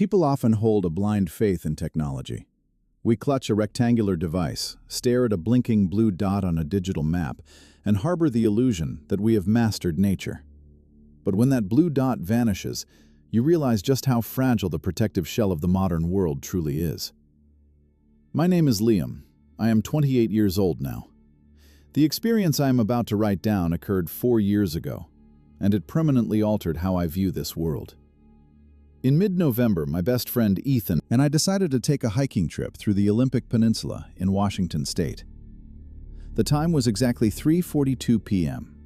People often hold a blind faith in technology. We clutch a rectangular device, stare at a blinking blue dot on a digital map, and harbor the illusion that we have mastered nature. But when that blue dot vanishes, you realize just how fragile the protective shell of the modern world truly is. My name is Liam. I am 28 years old now. The experience I am about to write down occurred 4 years ago, and it permanently altered how I view this world. In mid-November, my best friend Ethan and I decided to take a hiking trip through the Olympic Peninsula in Washington State. The time was exactly 3:42 p.m.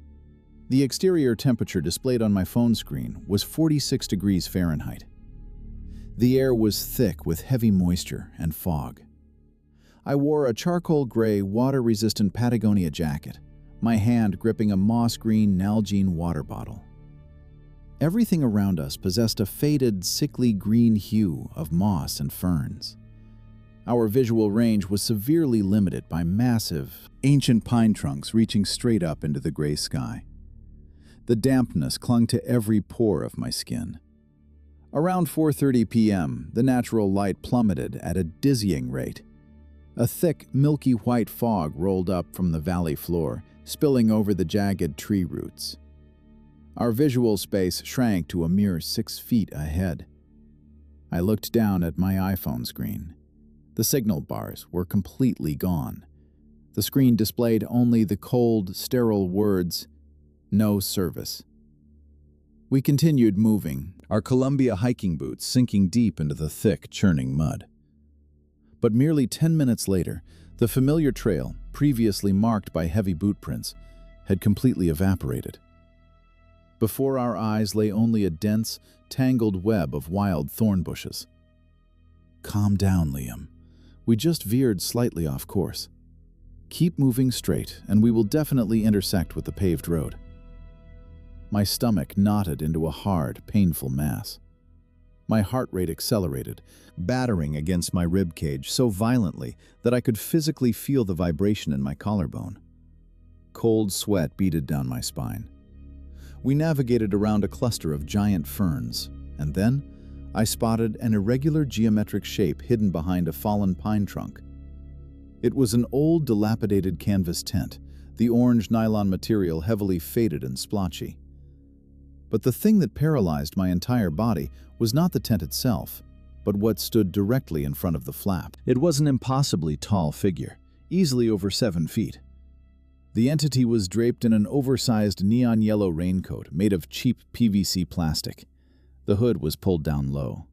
The exterior temperature displayed on my phone screen was 46 degrees Fahrenheit. The air was thick with heavy moisture and fog. I wore a charcoal gray, water-resistant Patagonia jacket, my hand gripping a moss-green Nalgene water bottle. Everything around us possessed a faded, sickly green hue of moss and ferns. Our visual range was severely limited by massive, ancient pine trunks reaching straight up into the gray sky. The dampness clung to every pore of my skin. Around 4:30 p.m., the natural light plummeted at a dizzying rate. A thick, milky white fog rolled up from the valley floor, spilling over the jagged tree roots. Our visual space shrank to a mere 6 feet ahead. I looked down at my iPhone screen. The signal bars were completely gone. The screen displayed only the cold, sterile words, "No service." We continued moving, our Columbia hiking boots sinking deep into the thick, churning mud. But merely 10 minutes later, the familiar trail, previously marked by heavy boot prints, had completely evaporated. Before our eyes lay only a dense, tangled web of wild thorn bushes. "Calm down, Liam. We just veered slightly off course. Keep moving straight, and we will definitely intersect with the paved road." My stomach knotted into a hard, painful mass. My heart rate accelerated, battering against my rib cage so violently that I could physically feel the vibration in my collarbone. Cold sweat beaded down my spine. We navigated around a cluster of giant ferns, and then I spotted an irregular geometric shape hidden behind a fallen pine trunk. It was an old, dilapidated canvas tent, the orange nylon material heavily faded and splotchy. But the thing that paralyzed my entire body was not the tent itself, but what stood directly in front of the flap. It was an impossibly tall figure, easily over 7 feet. The entity was draped in an oversized neon yellow raincoat made of cheap PVC plastic. The hood was pulled down low.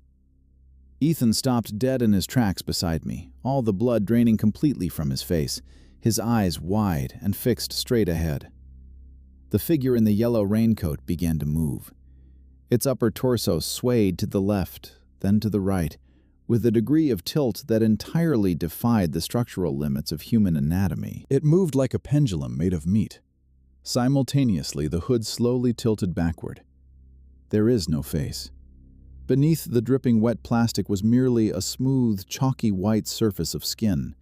Ethan stopped dead in his tracks beside me, all the blood draining completely from his face, his eyes wide and fixed straight ahead. The figure in the yellow raincoat began to move. Its upper torso swayed to the left, then to the right, with a degree of tilt that entirely defied the structural limits of human anatomy. It moved like a pendulum made of meat. Simultaneously, the hood slowly tilted backward. There is no face. Beneath the dripping wet plastic was merely a smooth, chalky white surface of skin,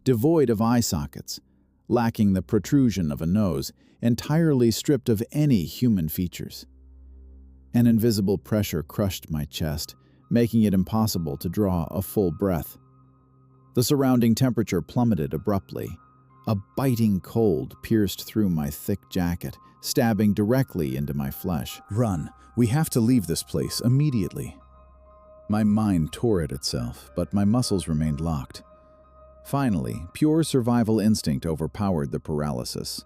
devoid of eye sockets, lacking the protrusion of a nose, entirely stripped of any human features. An invisible pressure crushed my chest, making it impossible to draw a full breath. The surrounding temperature plummeted abruptly. A biting cold pierced through my thick jacket, stabbing directly into my flesh. "Run! We have to leave this place immediately." My mind tore at itself, but my muscles remained locked. Finally, pure survival instinct overpowered the paralysis.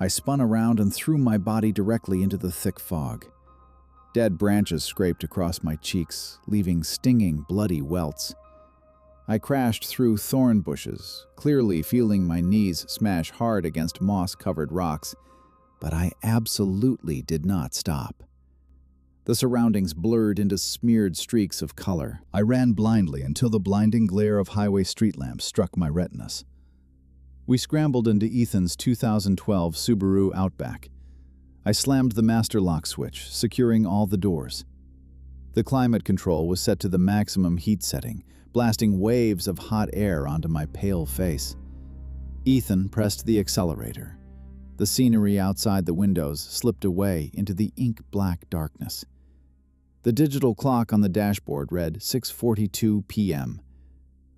I spun around and threw my body directly into the thick fog. Dead branches scraped across my cheeks, leaving stinging, bloody welts. I crashed through thorn bushes, clearly feeling my knees smash hard against moss-covered rocks, but I absolutely did not stop. The surroundings blurred into smeared streaks of color. I ran blindly until the blinding glare of highway street lamps struck my retinas. We scrambled into Ethan's 2012 Subaru Outback. I slammed the master lock switch, securing all the doors. The climate control was set to the maximum heat setting, blasting waves of hot air onto my pale face. Ethan pressed the accelerator. The scenery outside the windows slipped away into the ink-black darkness. The digital clock on the dashboard read 6:42 p.m.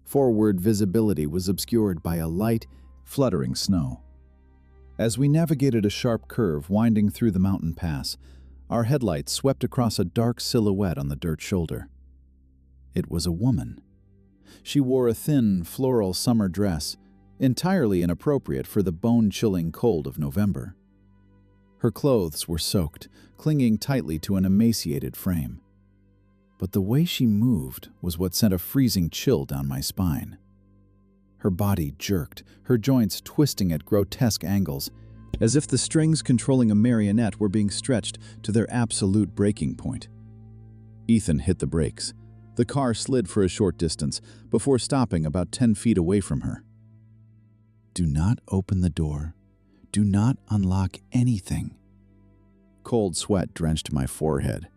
Forward visibility was obscured by a light, fluttering snow. As we navigated a sharp curve winding through the mountain pass, our headlights swept across a dark silhouette on the dirt shoulder. It was a woman. She wore a thin, floral summer dress, entirely inappropriate for the bone-chilling cold of November. Her clothes were soaked, clinging tightly to an emaciated frame. But the way she moved was what sent a freezing chill down my spine. Her body jerked, her joints twisting at grotesque angles, as if the strings controlling a marionette were being stretched to their absolute breaking point. Ethan hit the brakes. The car slid for a short distance before stopping about 10 feet away from her. "Do not open the door. Do not unlock anything." Cold sweat drenched my forehead.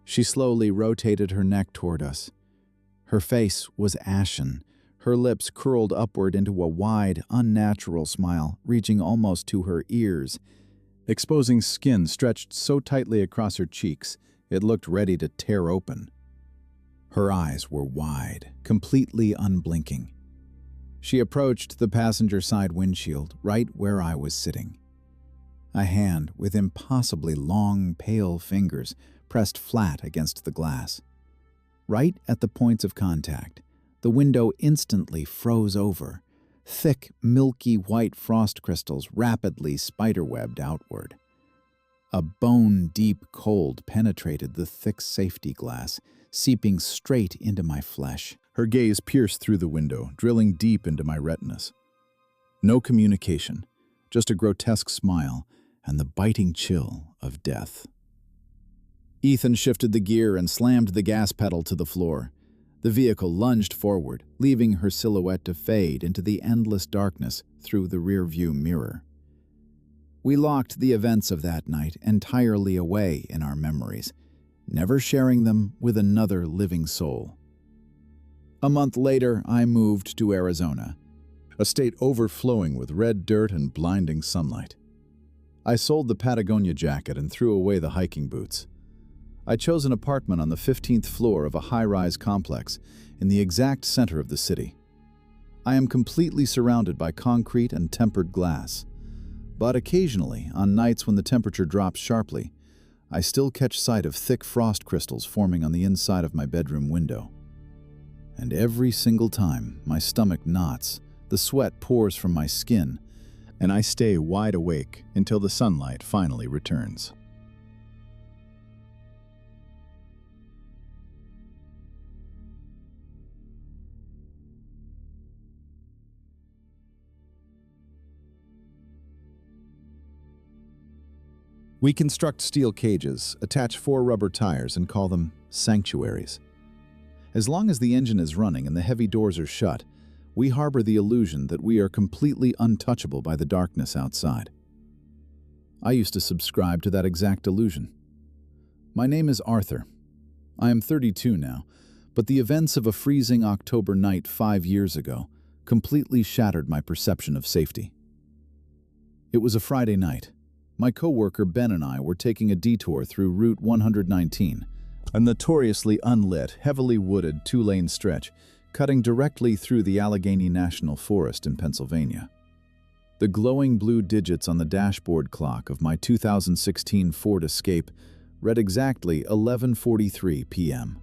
She slowly rotated her neck toward us. Her face was ashen, her lips curled upward into a wide, unnatural smile, reaching almost to her ears, exposing skin stretched so tightly across her cheeks it looked ready to tear open. Her eyes were wide, completely unblinking. She approached the passenger side windshield, right where I was sitting. A hand with impossibly long, pale fingers pressed flat against the glass. Right at the points of contact, the window instantly froze over. Thick, milky white frost crystals rapidly spiderwebbed outward. A bone-deep cold penetrated the thick safety glass, seeping straight into my flesh. Her gaze pierced through the window, drilling deep into my retinas. No communication, just a grotesque smile and the biting chill of death. Ethan shifted the gear and slammed the gas pedal to the floor. The vehicle lunged forward, leaving her silhouette to fade into the endless darkness through the rearview mirror. We locked the events of that night entirely away in our memories, never sharing them with another living soul. A month later, I moved to Arizona, a state overflowing with red dirt and blinding sunlight. I sold the Patagonia jacket and threw away the hiking boots. I chose an apartment on the 15th floor of a high-rise complex in the exact center of the city. I am completely surrounded by concrete and tempered glass. But occasionally, on nights when the temperature drops sharply, I still catch sight of thick frost crystals forming on the inside of my bedroom window. And every single time, my stomach knots, the sweat pours from my skin, and I stay wide awake until the sunlight finally returns. We construct steel cages, attach 4 rubber tires, and call them sanctuaries. As long as the engine is running and the heavy doors are shut, we harbor the illusion that we are completely untouchable by the darkness outside. I used to subscribe to that exact illusion. My name is Arthur. I am 32 now, but the events of a freezing October night 5 years ago completely shattered my perception of safety. It was a Friday night. My coworker Ben and I were taking a detour through Route 119, a notoriously unlit, heavily wooded 2-lane stretch cutting directly through the Allegheny National Forest in Pennsylvania. The glowing blue digits on the dashboard clock of my 2016 Ford Escape read exactly 11:43 p.m.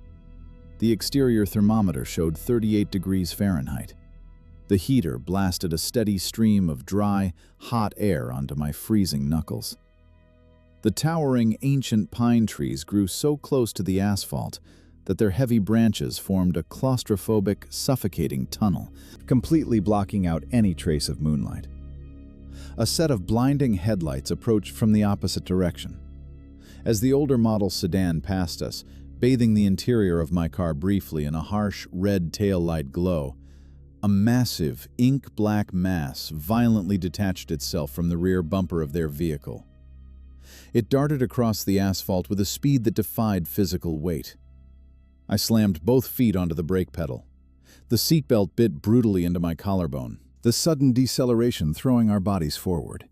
The exterior thermometer showed 38 degrees Fahrenheit. The heater blasted a steady stream of dry, hot air onto my freezing knuckles. The towering, ancient pine trees grew so close to the asphalt that their heavy branches formed a claustrophobic, suffocating tunnel, completely blocking out any trace of moonlight. A set of blinding headlights approached from the opposite direction. As the older model sedan passed us, bathing the interior of my car briefly in a harsh, red taillight glow, a massive, ink-black mass violently detached itself from the rear bumper of their vehicle. It darted across the asphalt with a speed that defied physical weight. I slammed both feet onto the brake pedal. The seatbelt bit brutally into my collarbone, the sudden deceleration throwing our bodies forward.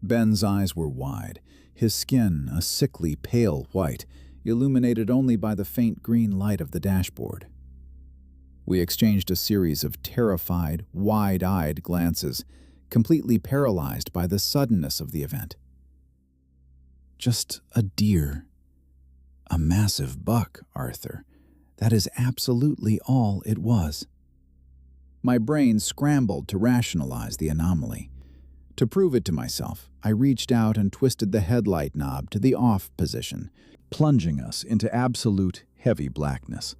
Ben's eyes were wide, his skin a sickly, pale white, illuminated only by the faint green light of the dashboard. We exchanged a series of terrified, wide-eyed glances, completely paralyzed by the suddenness of the event. Just a deer. A massive buck, Arthur. That is absolutely all it was. My brain scrambled to rationalize the anomaly. To prove it to myself, I reached out and twisted the headlight knob to the off position, plunging us into absolute heavy blackness,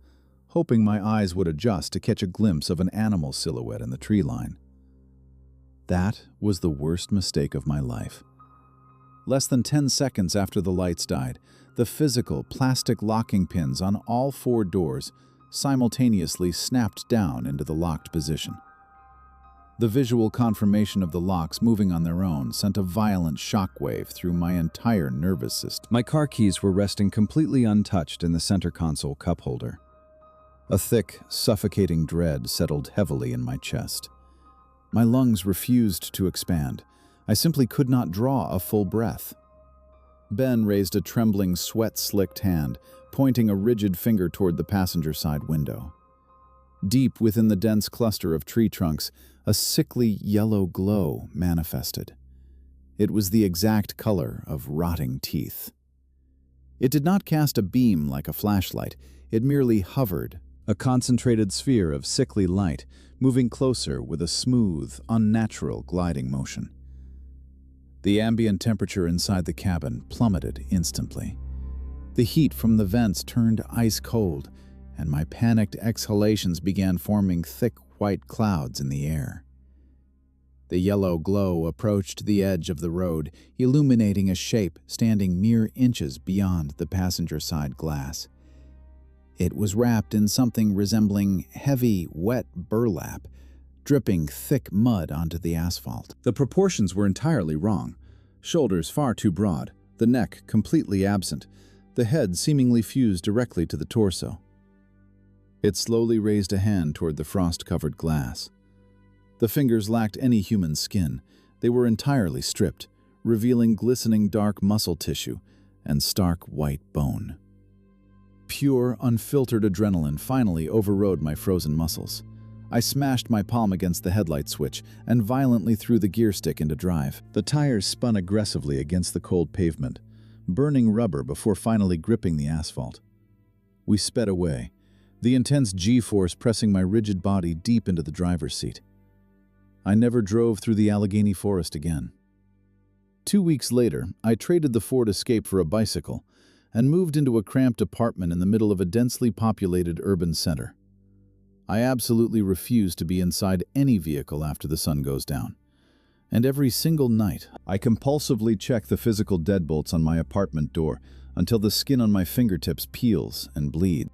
hoping my eyes would adjust to catch a glimpse of an animal silhouette in the tree line. That was the worst mistake of my life. Less than 10 seconds after the lights died, the physical plastic locking pins on all 4 doors simultaneously snapped down into the locked position. The visual confirmation of the locks moving on their own sent a violent shockwave through my entire nervous system. My car keys were resting completely untouched in the center console cup holder. A thick, suffocating dread settled heavily in my chest. My lungs refused to expand. I simply could not draw a full breath. Ben raised a trembling, sweat-slicked hand, pointing a rigid finger toward the passenger side window. Deep within the dense cluster of tree trunks, a sickly yellow glow manifested. It was the exact color of rotting teeth. It did not cast a beam like a flashlight. It merely hovered, a concentrated sphere of sickly light, moving closer with a smooth, unnatural gliding motion. The ambient temperature inside the cabin plummeted instantly. The heat from the vents turned ice cold, and my panicked exhalations began forming thick white clouds in the air. The yellow glow approached the edge of the road, illuminating a shape standing mere inches beyond the passenger side glass. It was wrapped in something resembling heavy, wet burlap, dripping thick mud onto the asphalt. The proportions were entirely wrong. Shoulders far too broad, the neck completely absent, the head seemingly fused directly to the torso. It slowly raised a hand toward the frost-covered glass. The fingers lacked any human skin. They were entirely stripped, revealing glistening dark muscle tissue and stark white bone. Pure, unfiltered adrenaline finally overrode my frozen muscles. I smashed my palm against the headlight switch and violently threw the gear stick into drive. The tires spun aggressively against the cold pavement, burning rubber before finally gripping the asphalt. We sped away, the intense G-force pressing my rigid body deep into the driver's seat. I never drove through the Allegheny forest again. 2 weeks later, I traded the Ford Escape for a bicycle and moved into a cramped apartment in the middle of a densely populated urban center. I absolutely refuse to be inside any vehicle after the sun goes down. And every single night, I compulsively check the physical deadbolts on my apartment door until the skin on my fingertips peels and bleeds.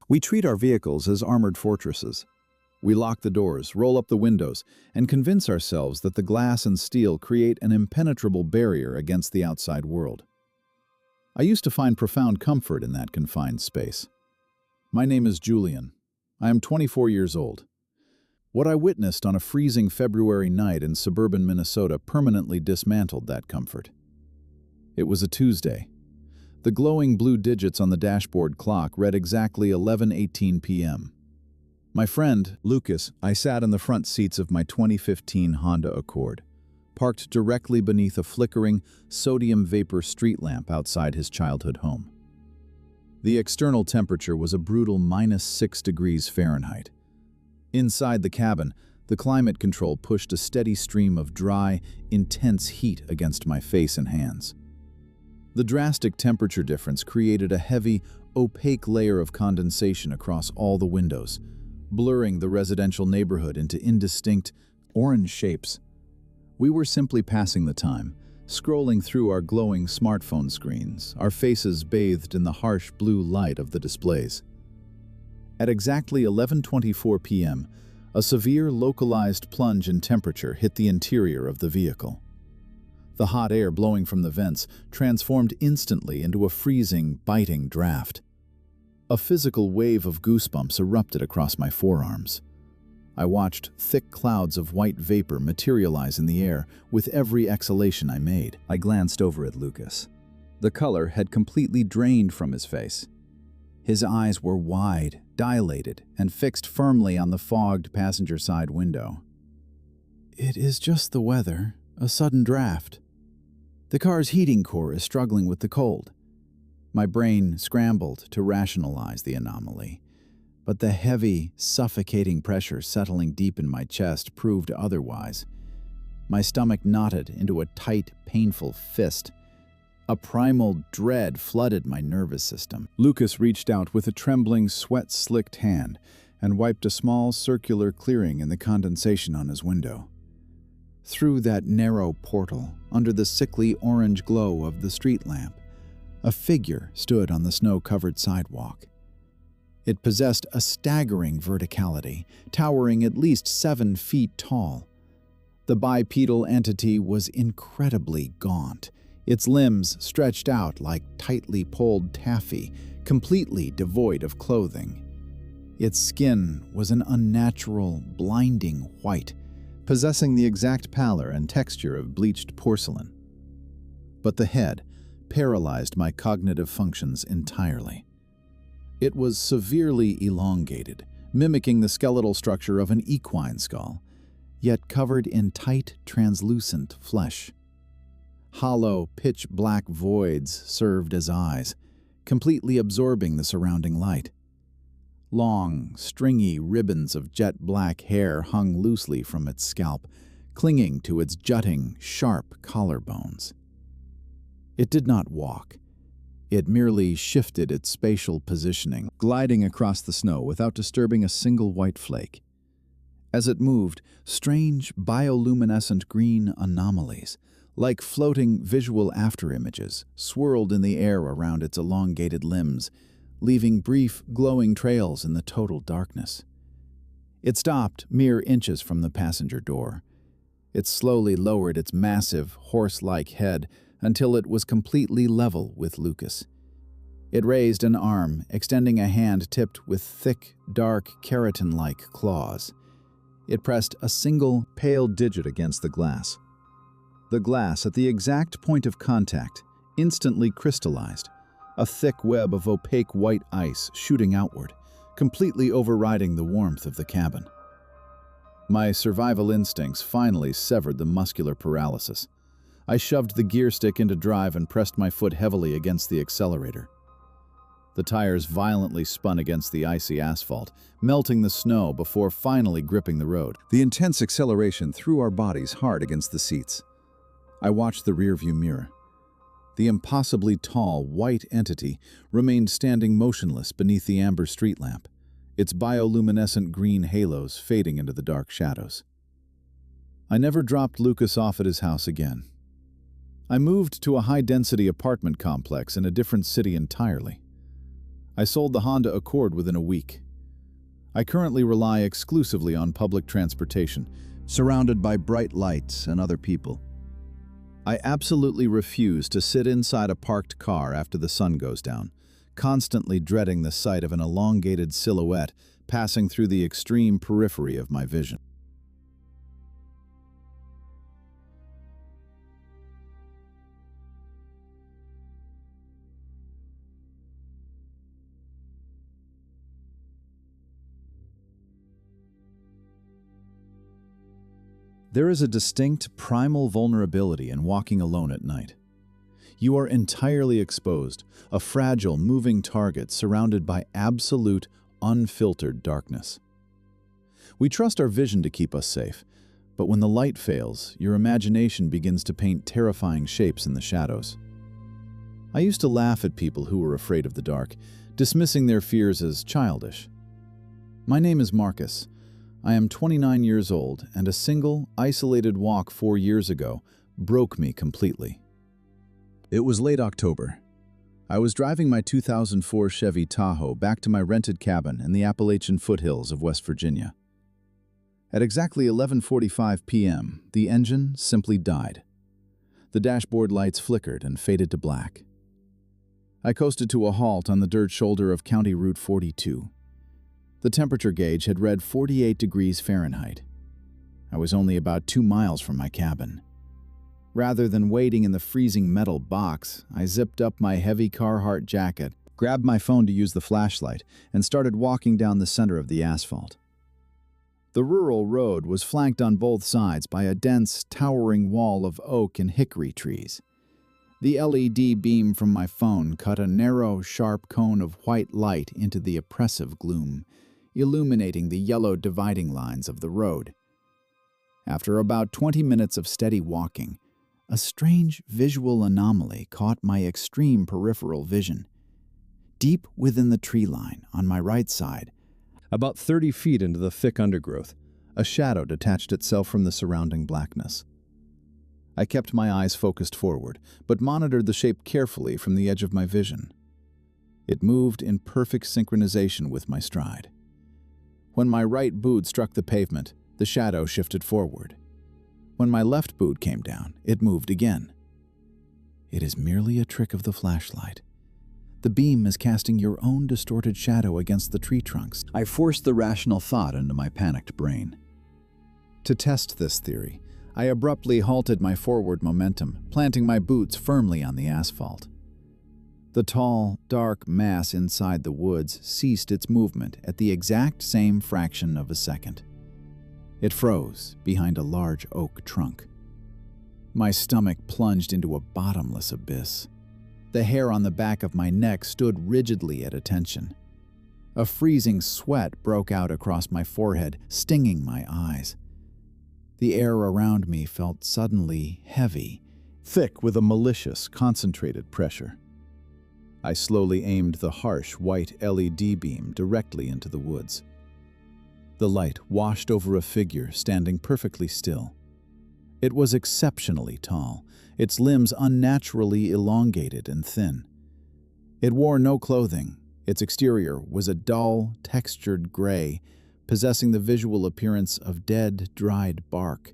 We treat our vehicles as armored fortresses. We lock the doors, roll up the windows, and convince ourselves that the glass and steel create an impenetrable barrier against the outside world. I used to find profound comfort in that confined space. My name is Julian. I am 24 years old. What I witnessed on a freezing February night in suburban Minnesota permanently dismantled that comfort. It was a Tuesday. The glowing blue digits on the dashboard clock read exactly 11:18 p.m. My friend, Lucas, I sat in the front seats of my 2015 Honda Accord, parked directly beneath a flickering, sodium vapor street lamp outside his childhood home. The external temperature was a brutal -6 degrees Fahrenheit. Inside the cabin, the climate control pushed a steady stream of dry, intense heat against my face and hands. The drastic temperature difference created a heavy, opaque layer of condensation across all the windows, blurring the residential neighborhood into indistinct, orange shapes. We were simply passing the time, scrolling through our glowing smartphone screens, our faces bathed in the harsh blue light of the displays. At exactly 11:24 p.m., a severe localized plunge in temperature hit the interior of the vehicle. The hot air blowing from the vents transformed instantly into a freezing, biting draft. A physical wave of goosebumps erupted across my forearms. I watched thick clouds of white vapor materialize in the air with every exhalation I made. I glanced over at Lucas. The color had completely drained from his face. His eyes were wide, dilated, and fixed firmly on the fogged passenger side window. "It is just the weather, a sudden draft. The car's heating core is struggling with the cold." My brain scrambled to rationalize the anomaly, but the heavy, suffocating pressure settling deep in my chest proved otherwise. My stomach knotted into a tight, painful fist. A primal dread flooded my nervous system. Lucas reached out with a trembling, sweat-slicked hand and wiped a small circular clearing in the condensation on his window. Through that narrow portal, under the sickly orange glow of the street lamp, a figure stood on the snow-covered sidewalk. It possessed a staggering verticality, towering at least 7 feet tall. The bipedal entity was incredibly gaunt, its limbs stretched out like tightly pulled taffy, completely devoid of clothing. Its skin was an unnatural, blinding white, possessing the exact pallor and texture of bleached porcelain. But the head paralyzed my cognitive functions entirely. It was severely elongated, mimicking the skeletal structure of an equine skull, yet covered in tight, translucent flesh. Hollow, pitch-black voids served as eyes, completely absorbing the surrounding light. Long, stringy ribbons of jet-black hair hung loosely from its scalp, clinging to its jutting, sharp collarbones. It did not walk. It merely shifted its spatial positioning, gliding across the snow without disturbing a single white flake. As it moved, strange bioluminescent green anomalies, like floating visual afterimages, swirled in the air around its elongated limbs, leaving brief, glowing trails in the total darkness. It stopped mere inches from the passenger door. It slowly lowered its massive, horse-like head until it was completely level with Lucas. It raised an arm, extending a hand tipped with thick, dark, keratin-like claws. It pressed a single, pale digit against the glass. The glass, at the exact point of contact, instantly crystallized, a thick web of opaque white ice shooting outward, completely overriding the warmth of the cabin. My survival instincts finally severed the muscular paralysis. I shoved the gear stick into drive and pressed my foot heavily against the accelerator. The tires violently spun against the icy asphalt, melting the snow before finally gripping the road. The intense acceleration threw our bodies hard against the seats. I watched the rearview mirror. The impossibly tall, white entity remained standing motionless beneath the amber street lamp, its bioluminescent green halos fading into the dark shadows. I never dropped Lucas off at his house again. I moved to a high-density apartment complex in a different city entirely. I sold the Honda Accord within a week. I currently rely exclusively on public transportation, surrounded by bright lights and other people. I absolutely refuse to sit inside a parked car after the sun goes down, constantly dreading the sight of an elongated silhouette passing through the extreme periphery of my vision. There is a distinct primal vulnerability in walking alone at night. You are entirely exposed, a fragile, moving target surrounded by absolute, unfiltered darkness. We trust our vision to keep us safe, but when the light fails, your imagination begins to paint terrifying shapes in the shadows. I used to laugh at people who were afraid of the dark, dismissing their fears as childish. My name is Marcus. I am 29 years old, and a single, isolated walk 4 years ago broke me completely. It was late October. I was driving my 2004 Chevy Tahoe back to my rented cabin in the Appalachian foothills of West Virginia. At exactly 11:45 p.m., the engine simply died. The dashboard lights flickered and faded to black. I coasted to a halt on the dirt shoulder of County Route 42. The temperature gauge had read 48 degrees Fahrenheit. I was only about 2 miles from my cabin. Rather than waiting in the freezing metal box, I zipped up my heavy Carhartt jacket, grabbed my phone to use the flashlight, and started walking down the center of the asphalt. The rural road was flanked on both sides by a dense, towering wall of oak and hickory trees. The LED beam from my phone cut a narrow, sharp cone of white light into the oppressive gloom, illuminating the yellow dividing lines of the road. After about 20 minutes of steady walking, a strange visual anomaly caught my extreme peripheral vision. Deep within the tree line, on my right side, about 30 feet into the thick undergrowth, a shadow detached itself from the surrounding blackness. I kept my eyes focused forward, but monitored the shape carefully from the edge of my vision. It moved in perfect synchronization with my stride. When my right boot struck the pavement, the shadow shifted forward. When my left boot came down, it moved again. It is merely a trick of the flashlight. The beam is casting your own distorted shadow against the tree trunks. I forced the rational thought into my panicked brain. To test this theory, I abruptly halted my forward momentum, planting my boots firmly on the asphalt. The tall, dark mass inside the woods ceased its movement at the exact same fraction of a second. It froze behind a large oak trunk. My stomach plunged into a bottomless abyss. The hair on the back of my neck stood rigidly at attention. A freezing sweat broke out across my forehead, stinging my eyes. The air around me felt suddenly heavy, thick with a malicious, concentrated pressure. I slowly aimed the harsh, white LED beam directly into the woods. The light washed over a figure standing perfectly still. It was exceptionally tall, its limbs unnaturally elongated and thin. It wore no clothing. Its exterior was a dull, textured gray, possessing the visual appearance of dead, dried bark.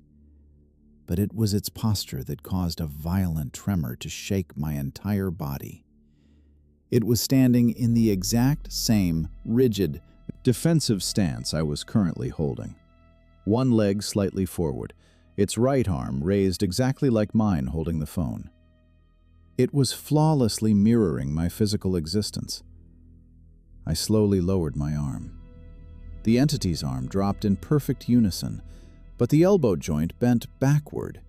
But it was its posture that caused a violent tremor to shake my entire body. It was standing in the exact same rigid, defensive stance I was currently holding. One leg slightly forward, its right arm raised exactly like mine holding the phone. It was flawlessly mirroring my physical existence. I slowly lowered my arm. The entity's arm dropped in perfect unison, but the elbow joint bent backward,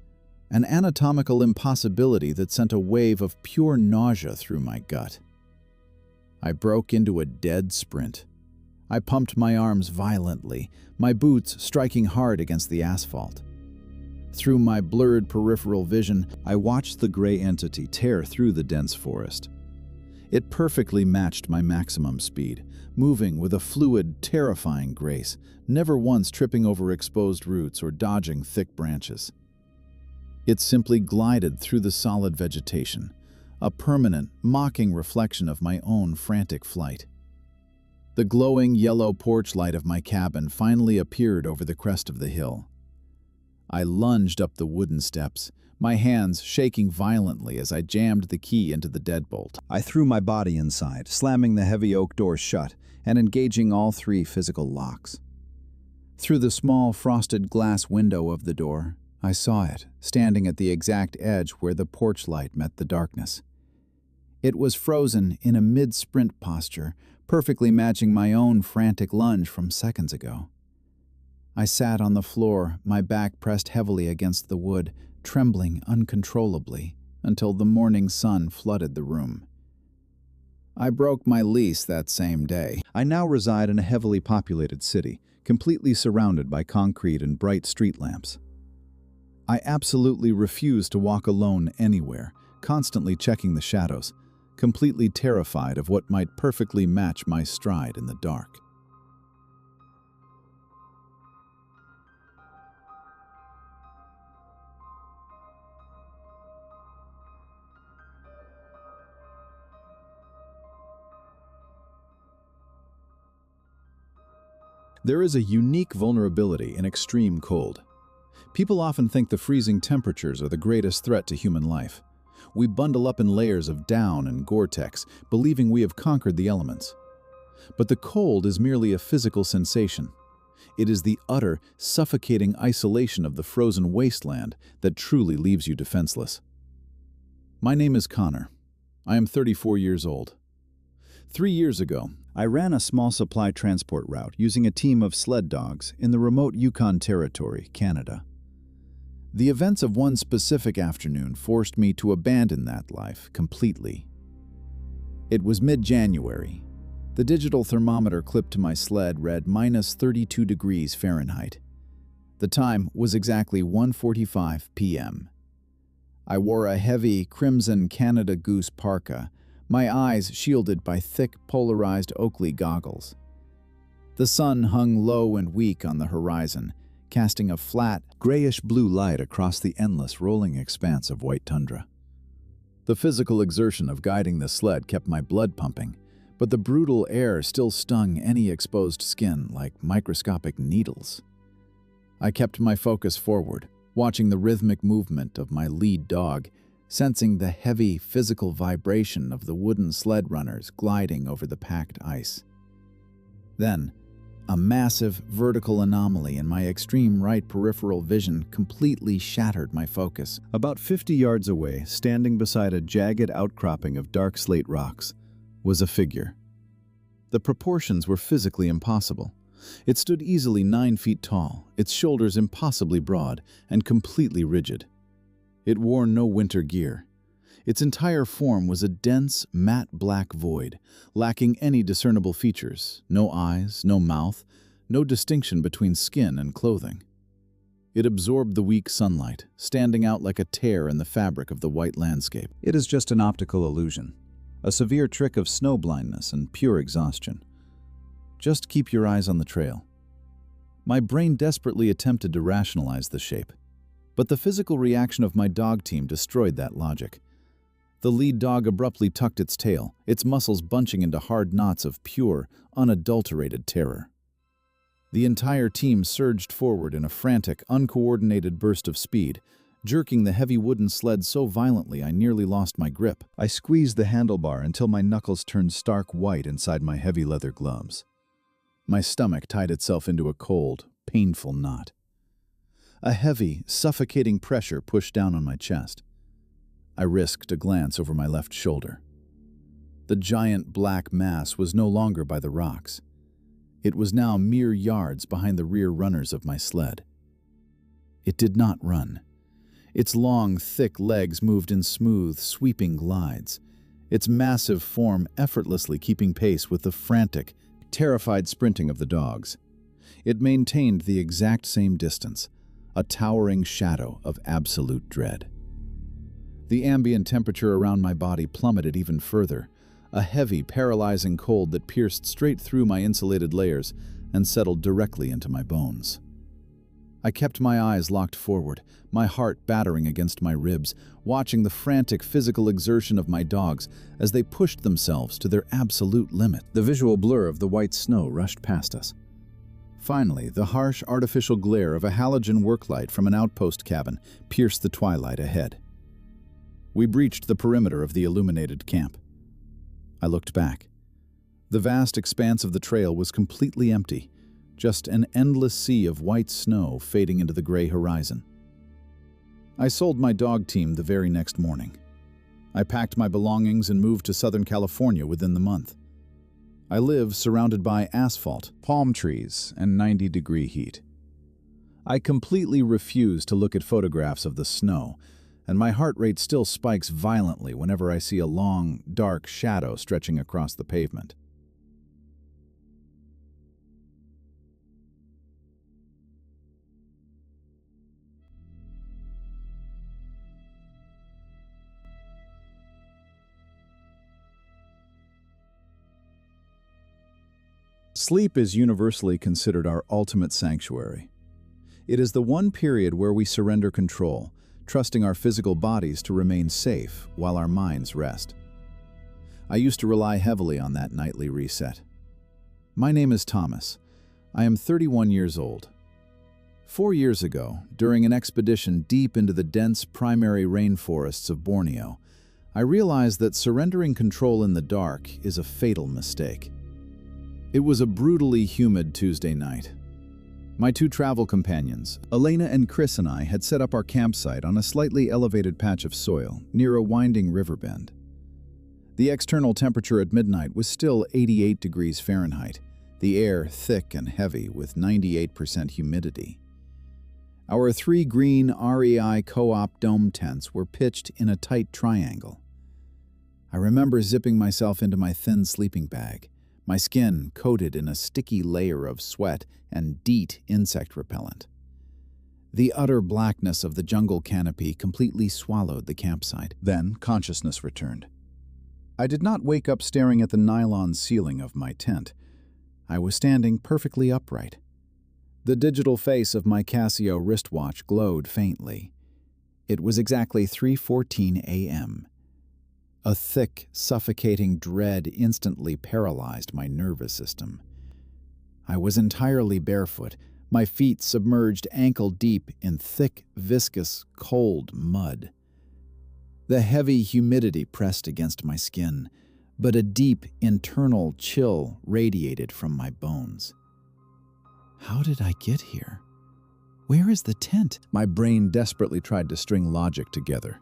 an anatomical impossibility that sent a wave of pure nausea through my gut. I broke into a dead sprint. I pumped my arms violently, my boots striking hard against the asphalt. Through my blurred peripheral vision, I watched the gray entity tear through the dense forest. It perfectly matched my maximum speed, moving with a fluid, terrifying grace, never once tripping over exposed roots or dodging thick branches. It simply glided through the solid vegetation, a permanent, mocking reflection of my own frantic flight. The glowing yellow porch light of my cabin finally appeared over the crest of the hill. I lunged up the wooden steps, my hands shaking violently as I jammed the key into the deadbolt. I threw my body inside, slamming the heavy oak door shut and engaging all 3 physical locks. Through the small frosted glass window of the door, I saw it, standing at the exact edge where the porch light met the darkness. It was frozen in a mid-sprint posture, perfectly matching my own frantic lunge from seconds ago. I sat on the floor, my back pressed heavily against the wood, trembling uncontrollably until the morning sun flooded the room. I broke my lease that same day. I now reside in a heavily populated city, completely surrounded by concrete and bright street lamps. I absolutely refuse to walk alone anywhere, constantly checking the shadows, completely terrified of what might perfectly match my stride in the dark. There is a unique vulnerability in extreme cold. People often think the freezing temperatures are the greatest threat to human life. We bundle up in layers of down and Gore-Tex, believing we have conquered the elements. But the cold is merely a physical sensation. It is the utter, suffocating isolation of the frozen wasteland that truly leaves you defenseless. My name is Connor. I am 34 years old. 3 years ago, I ran a small supply transport route using a team of sled dogs in the remote Yukon Territory, Canada. The events of one specific afternoon forced me to abandon that life completely. It was mid-January. The digital thermometer clipped to my sled read -32 degrees Fahrenheit. The time was exactly 1:45 p.m. I wore a heavy crimson Canada Goose parka, my eyes shielded by thick polarized Oakley goggles. The sun hung low and weak on the horizon, casting a flat, grayish-blue light across the endless rolling expanse of white tundra. The physical exertion of guiding the sled kept my blood pumping, but the brutal air still stung any exposed skin like microscopic needles. I kept my focus forward, watching the rhythmic movement of my lead dog, sensing the heavy physical vibration of the wooden sled runners gliding over the packed ice. Then, a massive vertical anomaly in my extreme right peripheral vision completely shattered my focus. About 50 yards away, standing beside a jagged outcropping of dark slate rocks, was a figure. The proportions were physically impossible. It stood easily 9 feet tall, its shoulders impossibly broad and completely rigid. It wore no winter gear. Its entire form was a dense, matte black void, lacking any discernible features, no eyes, no mouth, no distinction between skin and clothing. It absorbed the weak sunlight, standing out like a tear in the fabric of the white landscape. It is just an optical illusion, a severe trick of snow blindness and pure exhaustion. Just keep your eyes on the trail. My brain desperately attempted to rationalize the shape, but the physical reaction of my dog team destroyed that logic. The lead dog abruptly tucked its tail, its muscles bunching into hard knots of pure, unadulterated terror. The entire team surged forward in a frantic, uncoordinated burst of speed, jerking the heavy wooden sled so violently I nearly lost my grip. I squeezed the handlebar until my knuckles turned stark white inside my heavy leather gloves. My stomach tied itself into a cold, painful knot. A heavy, suffocating pressure pushed down on my chest. I risked a glance over my left shoulder. The giant black mass was no longer by the rocks. It was now mere yards behind the rear runners of my sled. It did not run. Its long, thick legs moved in smooth, sweeping glides, its massive form effortlessly keeping pace with the frantic, terrified sprinting of the dogs. It maintained the exact same distance, a towering shadow of absolute dread. The ambient temperature around my body plummeted even further, a heavy, paralyzing cold that pierced straight through my insulated layers and settled directly into my bones. I kept my eyes locked forward, my heart battering against my ribs, watching the frantic physical exertion of my dogs as they pushed themselves to their absolute limit. The visual blur of the white snow rushed past us. Finally, the harsh, artificial glare of a halogen work light from an outpost cabin pierced the twilight ahead. We breached the perimeter of the illuminated camp. I looked back. The vast expanse of the trail was completely empty, just an endless sea of white snow fading into the gray horizon. I sold my dog team the very next morning. I packed my belongings and moved to Southern California within the month. I live surrounded by asphalt, palm trees, and 90-degree heat. I completely refuse to look at photographs of the snow, and my heart rate still spikes violently whenever I see a long, dark shadow stretching across the pavement. Sleep is universally considered our ultimate sanctuary. It is the one period where we surrender control, trusting our physical bodies to remain safe while our minds rest. I used to rely heavily on that nightly reset. My name is Thomas. I am 31 years old. 4 years ago, during an expedition deep into the dense primary rainforests of Borneo, I realized that surrendering control in the dark is a fatal mistake. It was a brutally humid Tuesday night. My two travel companions, Elena and Chris, and I had set up our campsite on a slightly elevated patch of soil near a winding river bend. The external temperature at midnight was still 88 degrees Fahrenheit, the air thick and heavy with 98% humidity. Our 3 green REI co-op dome tents were pitched in a tight triangle. I remember zipping myself into my thin sleeping bag, my skin coated in a sticky layer of sweat and DEET insect repellent. The utter blackness of the jungle canopy completely swallowed the campsite. Then consciousness returned. I did not wake up staring at the nylon ceiling of my tent. I was standing perfectly upright. The digital face of my Casio wristwatch glowed faintly. It was exactly 3:14 a.m. A thick, suffocating dread instantly paralyzed my nervous system. I was entirely barefoot, my feet submerged ankle-deep in thick, viscous, cold mud. The heavy humidity pressed against my skin, but a deep, internal chill radiated from my bones. How did I get here? Where is the tent? My brain desperately tried to string logic together.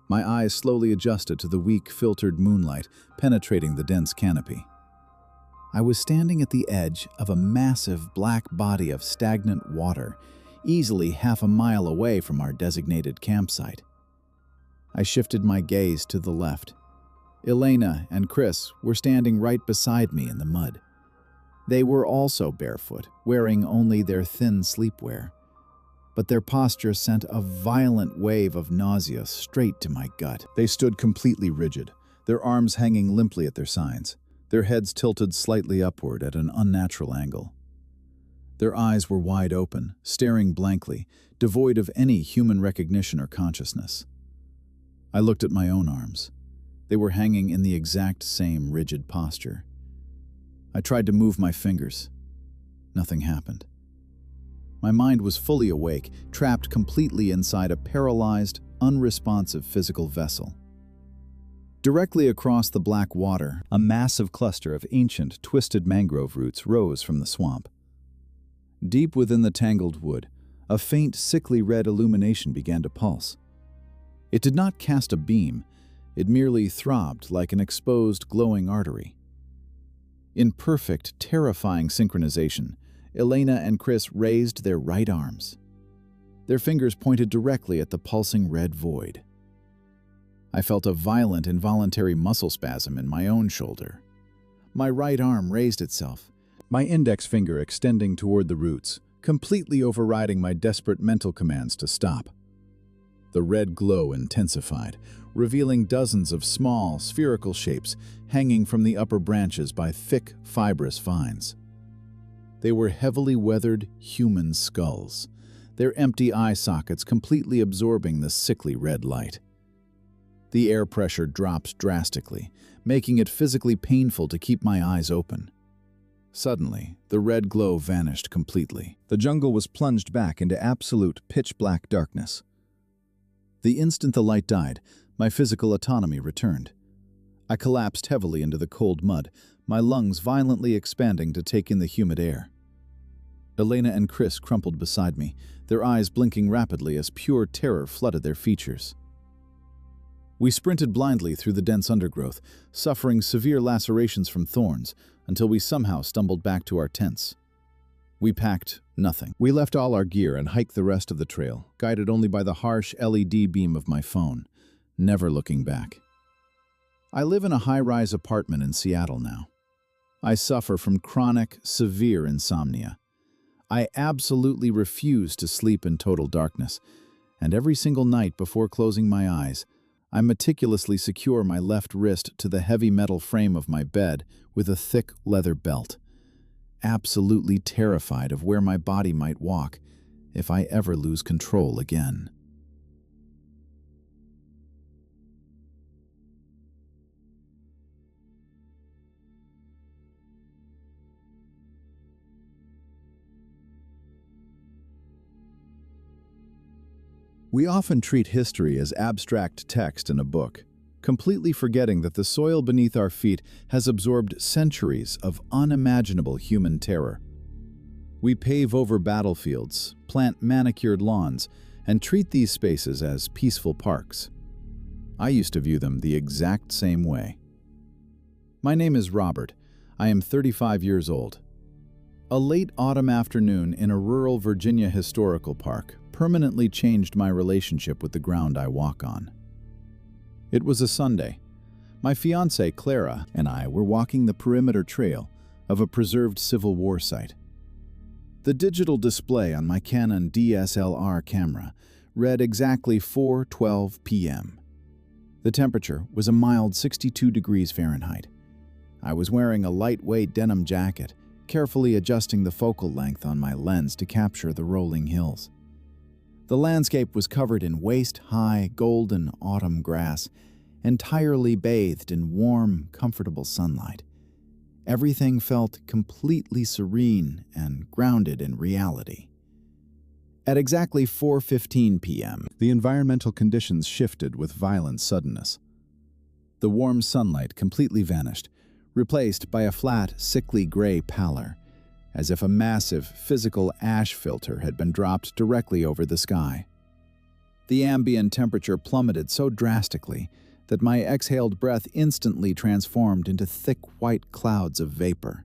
My eyes slowly adjusted to the weak, filtered moonlight penetrating the dense canopy. I was standing at the edge of a massive black body of stagnant water, easily half a mile away from our designated campsite. I shifted my gaze to the left. Elena and Chris were standing right beside me in the mud. They were also barefoot, wearing only their thin sleepwear. But their posture sent a violent wave of nausea straight to my gut. They stood completely rigid, their arms hanging limply at their sides, their heads tilted slightly upward at an unnatural angle. Their eyes were wide open, staring blankly, devoid of any human recognition or consciousness. I looked at my own arms. They were hanging in the exact same rigid posture. I tried to move my fingers. Nothing happened. My mind was fully awake, trapped completely inside a paralyzed, unresponsive physical vessel. Directly across the black water, a massive cluster of ancient, twisted mangrove roots rose from the swamp. Deep within the tangled wood, a faint, sickly red illumination began to pulse. It did not cast a beam, it merely throbbed like an exposed, glowing artery. In perfect, terrifying synchronization, Elena and Chris raised their right arms. Their fingers pointed directly at the pulsing red void. I felt a violent, involuntary muscle spasm in my own shoulder. My right arm raised itself, my index finger extending toward the roots, completely overriding my desperate mental commands to stop. The red glow intensified, revealing dozens of small, spherical shapes hanging from the upper branches by thick, fibrous vines. They were heavily weathered human skulls, their empty eye sockets completely absorbing the sickly red light. The air pressure dropped drastically, making it physically painful to keep my eyes open. Suddenly, the red glow vanished completely. The jungle was plunged back into absolute pitch-black darkness. The instant the light died, my physical autonomy returned. I collapsed heavily into the cold mud, my lungs violently expanding to take in the humid air. Elena and Chris crumpled beside me, their eyes blinking rapidly as pure terror flooded their features. We sprinted blindly through the dense undergrowth, suffering severe lacerations from thorns, until we somehow stumbled back to our tents. We packed nothing. We left all our gear and hiked the rest of the trail, guided only by the harsh LED beam of my phone, never looking back. I live in a high-rise apartment in Seattle now. I suffer from chronic, severe insomnia. I absolutely refuse to sleep in total darkness, and every single night before closing my eyes, I meticulously secure my left wrist to the heavy metal frame of my bed with a thick leather belt, absolutely terrified of where my body might walk if I ever lose control again. We often treat history as abstract text in a book, completely forgetting that the soil beneath our feet has absorbed centuries of unimaginable human terror. We pave over battlefields, plant manicured lawns, and treat these spaces as peaceful parks. I used to view them the exact same way. My name is Robert. I am 35 years old. A late autumn afternoon in a rural Virginia historical park permanently changed my relationship with the ground I walk on. It was a Sunday. My fiancée, Clara, and I were walking the perimeter trail of a preserved Civil War site. The digital display on my Canon DSLR camera read exactly 4:12 p.m. The temperature was a mild 62 degrees Fahrenheit. I was wearing a lightweight denim jacket, carefully adjusting the focal length on my lens to capture the rolling hills. The landscape was covered in waist-high golden autumn grass, entirely bathed in warm, comfortable sunlight. Everything felt completely serene and grounded in reality. At exactly 4:15 p.m., the environmental conditions shifted with violent suddenness. The warm sunlight completely vanished, replaced by a flat, sickly gray pallor, as if a massive physical ash filter had been dropped directly over the sky. The ambient temperature plummeted so drastically that my exhaled breath instantly transformed into thick white clouds of vapor.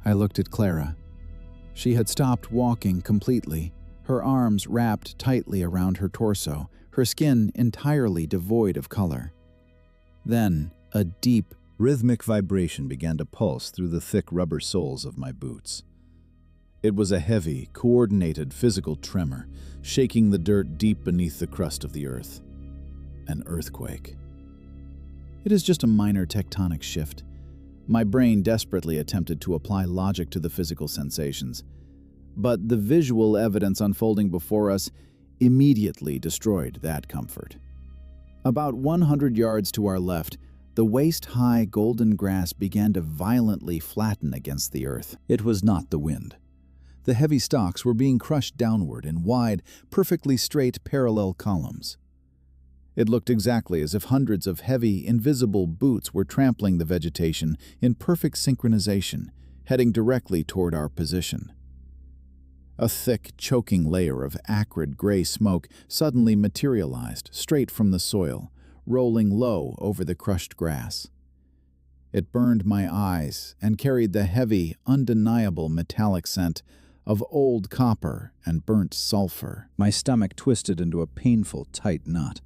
I looked at Clara. She had stopped walking completely, her arms wrapped tightly around her torso, her skin entirely devoid of color. Then, a deep, rhythmic vibration began to pulse through the thick rubber soles of my boots. It was a heavy, coordinated physical tremor, shaking the dirt deep beneath the crust of the earth. An earthquake. It is just a minor tectonic shift. My brain desperately attempted to apply logic to the physical sensations, but the visual evidence unfolding before us immediately destroyed that comfort. About 100 yards to our left, the waist-high golden grass began to violently flatten against the earth. It was not the wind. The heavy stalks were being crushed downward in wide, perfectly straight parallel columns. It looked exactly as if hundreds of heavy, invisible boots were trampling the vegetation in perfect synchronization, heading directly toward our position. A thick, choking layer of acrid gray smoke suddenly materialized straight from the soil, rolling low over the crushed grass. It burned my eyes and carried the heavy, undeniable metallic scent of old copper and burnt sulfur. My stomach twisted into a painful, tight knot.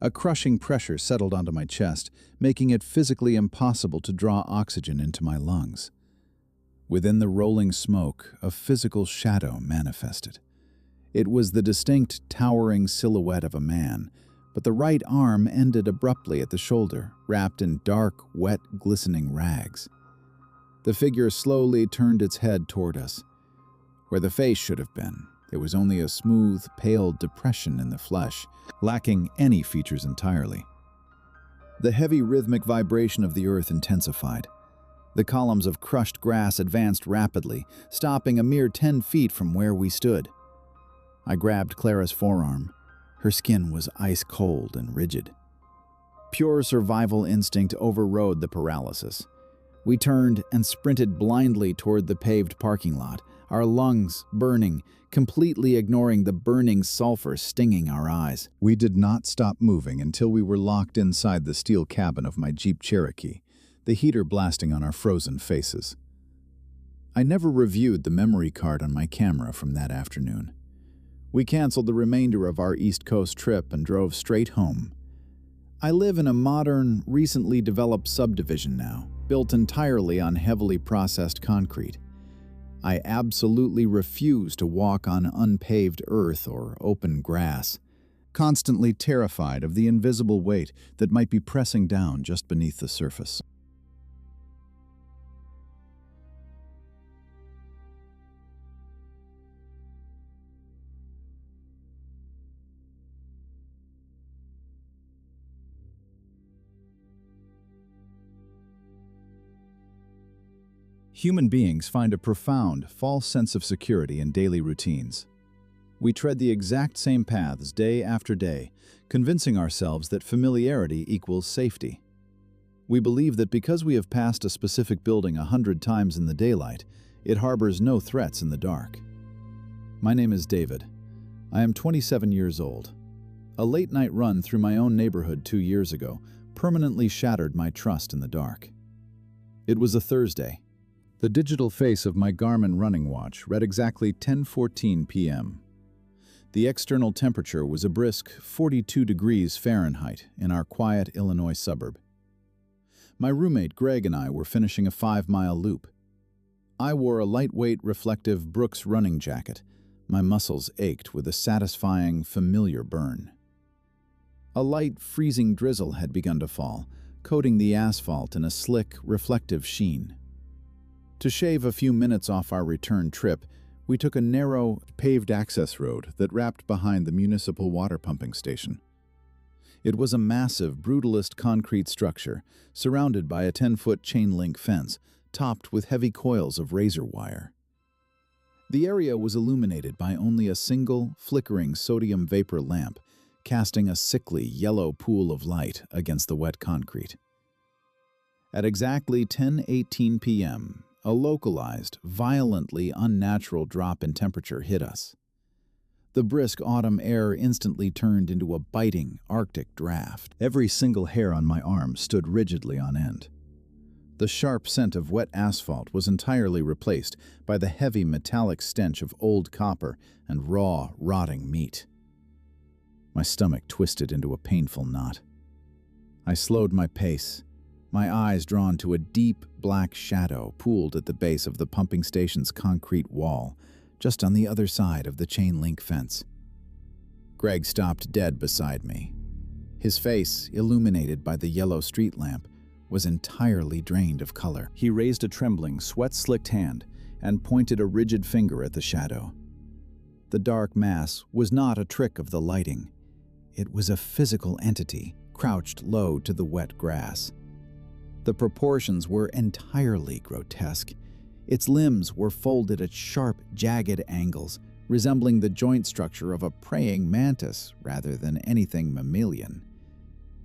A crushing pressure settled onto my chest, making it physically impossible to draw oxygen into my lungs. Within the rolling smoke, a physical shadow manifested. It was the distinct, towering silhouette of a man, but the right arm ended abruptly at the shoulder, wrapped in dark, wet, glistening rags. The figure slowly turned its head toward us. Where the face should have been, there was only a smooth, pale depression in the flesh, lacking any features entirely. The heavy rhythmic vibration of the earth intensified. The columns of crushed grass advanced rapidly, stopping a mere 10 feet from where we stood. I grabbed Clara's forearm. Her skin was ice cold and rigid. Pure survival instinct overrode the paralysis. We turned and sprinted blindly toward the paved parking lot, our lungs burning, completely ignoring the burning sulfur stinging our eyes. We did not stop moving until we were locked inside the steel cabin of my Jeep Cherokee, the heater blasting on our frozen faces. I never reviewed the memory card on my camera from that afternoon. We canceled the remainder of our East Coast trip and drove straight home. I live in a modern, recently developed subdivision now, built entirely on heavily processed concrete. I absolutely refuse to walk on unpaved earth or open grass, constantly terrified of the invisible weight that might be pressing down just beneath the surface. Human beings find a profound, false sense of security in daily routines. We tread the exact same paths day after day, convincing ourselves that familiarity equals safety. We believe that because we have passed a specific building 100 times in the daylight, it harbors no threats in the dark. My name is David. I am 27 years old. A late-night run through my own neighborhood 2 years ago permanently shattered my trust in the dark. It was a Thursday. The digital face of my Garmin running watch read exactly 10:14 p.m. The external temperature was a brisk 42 degrees Fahrenheit in our quiet Illinois suburb. My roommate Greg and I were finishing a 5-mile loop. I wore a lightweight, reflective Brooks running jacket. My muscles ached with a satisfying, familiar burn. A light, freezing drizzle had begun to fall, coating the asphalt in a slick, reflective sheen. To shave a few minutes off our return trip, we took a narrow, paved access road that wrapped behind the municipal water pumping station. It was a massive, brutalist concrete structure surrounded by a 10-foot chain-link fence topped with heavy coils of razor wire. The area was illuminated by only a single, flickering sodium vapor lamp, casting a sickly yellow pool of light against the wet concrete. At exactly 10:18 p.m., a localized, violently unnatural drop in temperature hit us. The brisk autumn air instantly turned into a biting Arctic draft. Every single hair on my arm stood rigidly on end. The sharp scent of wet asphalt was entirely replaced by the heavy metallic stench of old copper and raw, rotting meat. My stomach twisted into a painful knot. I slowed my pace, my eyes drawn to a deep, black shadow pooled at the base of the pumping station's concrete wall, just on the other side of the chain-link fence. Greg stopped dead beside me. His face, illuminated by the yellow street lamp, was entirely drained of color. He raised a trembling, sweat-slicked hand and pointed a rigid finger at the shadow. The dark mass was not a trick of the lighting. It was a physical entity, crouched low to the wet grass. The proportions were entirely grotesque. Its limbs were folded at sharp, jagged angles, resembling the joint structure of a praying mantis rather than anything mammalian.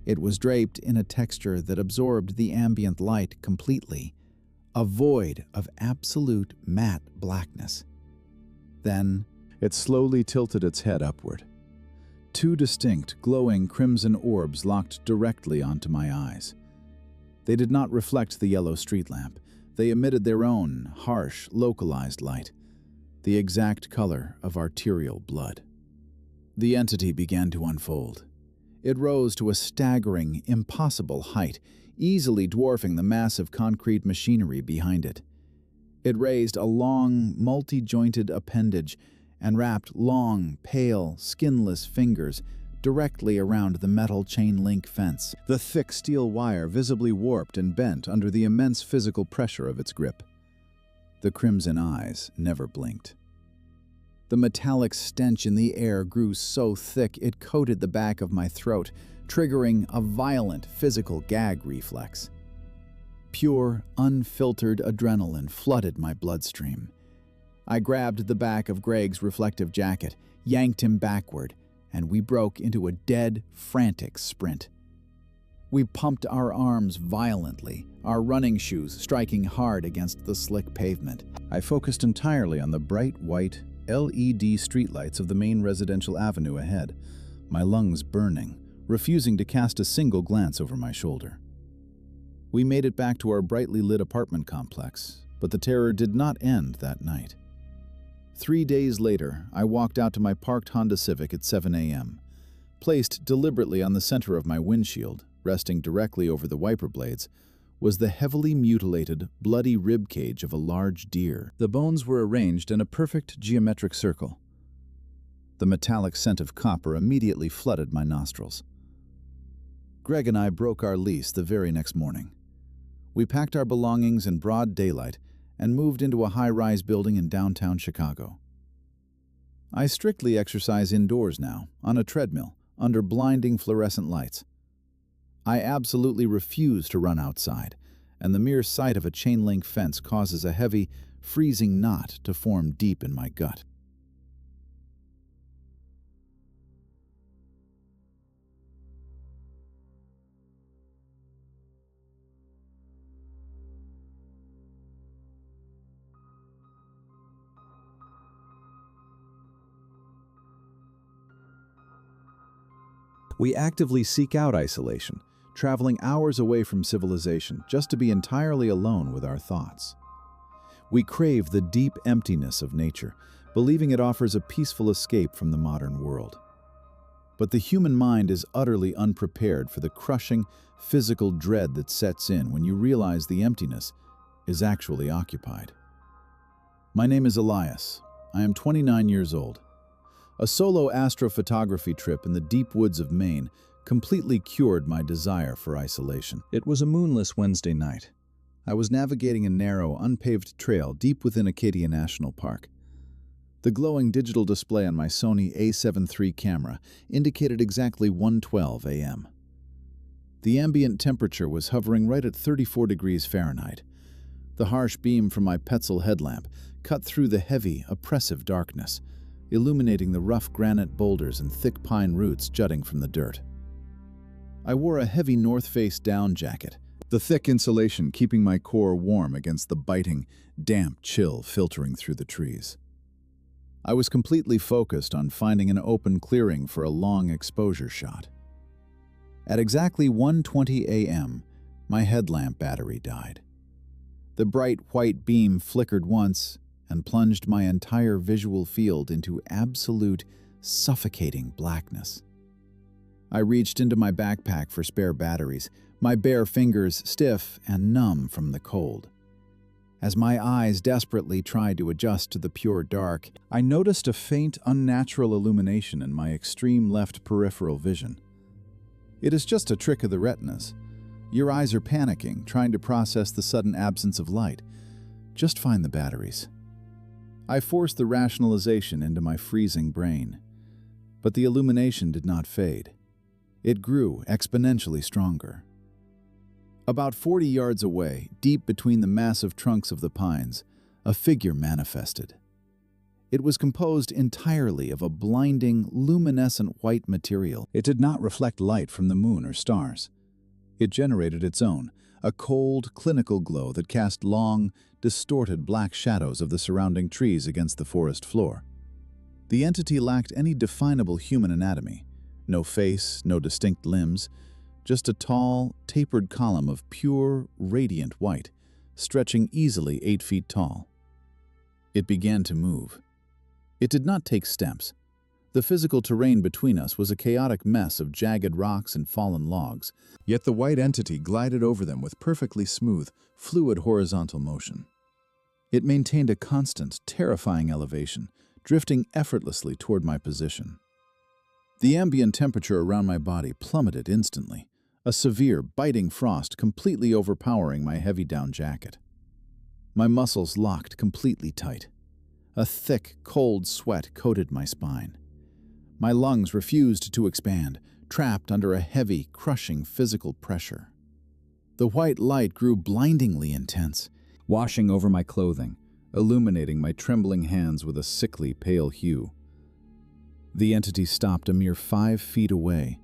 It was draped in a texture that absorbed the ambient light completely, a void of absolute matte blackness. Then, it slowly tilted its head upward. 2 distinct, glowing crimson orbs locked directly onto my eyes. They did not reflect the yellow street lamp. They emitted their own, harsh, localized light, the exact color of arterial blood. The entity began to unfold. It rose to a staggering, impossible height, easily dwarfing the massive concrete machinery behind it. It raised a long, multi-jointed appendage and wrapped long, pale, skinless fingers directly around the metal chain-link fence, the thick steel wire visibly warped and bent under the immense physical pressure of its grip. The crimson eyes never blinked. The metallic stench in the air grew so thick it coated the back of my throat, triggering a violent physical gag reflex. Pure, unfiltered adrenaline flooded my bloodstream. I grabbed the back of Greg's reflective jacket, yanked him backward, and we broke into a dead, frantic sprint. We pumped our arms violently, our running shoes striking hard against the slick pavement. I focused entirely on the bright, white, LED streetlights of the main residential avenue ahead, my lungs burning, refusing to cast a single glance over my shoulder. We made it back to our brightly lit apartment complex, but the terror did not end that night. 3 days later, I walked out to my parked Honda Civic at 7 a.m. Placed deliberately on the center of my windshield, resting directly over the wiper blades, was the heavily mutilated, bloody rib cage of a large deer. The bones were arranged in a perfect geometric circle. The metallic scent of copper immediately flooded my nostrils. Greg and I broke our lease the very next morning. We packed our belongings in broad daylight and moved into a high-rise building in downtown Chicago. I strictly exercise indoors now, on a treadmill, under blinding fluorescent lights. I absolutely refuse to run outside, and the mere sight of a chain-link fence causes a heavy, freezing knot to form deep in my gut. We actively seek out isolation, traveling hours away from civilization just to be entirely alone with our thoughts. We crave the deep emptiness of nature, believing it offers a peaceful escape from the modern world. But the human mind is utterly unprepared for the crushing, physical dread that sets in when you realize the emptiness is actually occupied. My name is Elias. I am 29 years old. A solo astrophotography trip in the deep woods of Maine completely cured my desire for isolation. It was a moonless Wednesday night. I was navigating a narrow, unpaved trail deep within Acadia National Park. The glowing digital display on my Sony A7 III camera indicated exactly 1:12 a.m. The ambient temperature was hovering right at 34 degrees Fahrenheit. The harsh beam from my Petzl headlamp cut through the heavy, oppressive darkness, illuminating the rough granite boulders and thick pine roots jutting from the dirt. I wore a heavy North Face down jacket, the thick insulation keeping my core warm against the biting, damp chill filtering through the trees. I was completely focused on finding an open clearing for a long exposure shot. At exactly 1:20 a.m., my headlamp battery died. The bright white beam flickered once and plunged my entire visual field into absolute, suffocating blackness. I reached into my backpack for spare batteries, my bare fingers stiff and numb from the cold. As my eyes desperately tried to adjust to the pure dark, I noticed a faint, unnatural illumination in my extreme left peripheral vision. It is just a trick of the retinas. Your eyes are panicking, trying to process the sudden absence of light. Just find the batteries. I forced the rationalization into my freezing brain. But the illumination did not fade. It grew exponentially stronger. About 40 yards away, deep between the massive trunks of the pines, a figure manifested. It was composed entirely of a blinding, luminescent white material. It did not reflect light from the moon or stars. It generated its own, a cold, clinical glow that cast long, distorted black shadows of the surrounding trees against the forest floor. The entity lacked any definable human anatomy. No face, no distinct limbs, just a tall, tapered column of pure, radiant white, stretching easily 8 feet tall. It began to move. It did not take steps. The physical terrain between us was a chaotic mess of jagged rocks and fallen logs, yet the white entity glided over them with perfectly smooth, fluid horizontal motion. It maintained a constant, terrifying elevation, drifting effortlessly toward my position. The ambient temperature around my body plummeted instantly, a severe, biting frost completely overpowering my heavy down jacket. My muscles locked completely tight. A thick, cold sweat coated my spine. My lungs refused to expand, trapped under a heavy, crushing physical pressure. The white light grew blindingly intense, washing over my clothing, illuminating my trembling hands with a sickly, pale hue. The entity stopped a mere 5 feet away.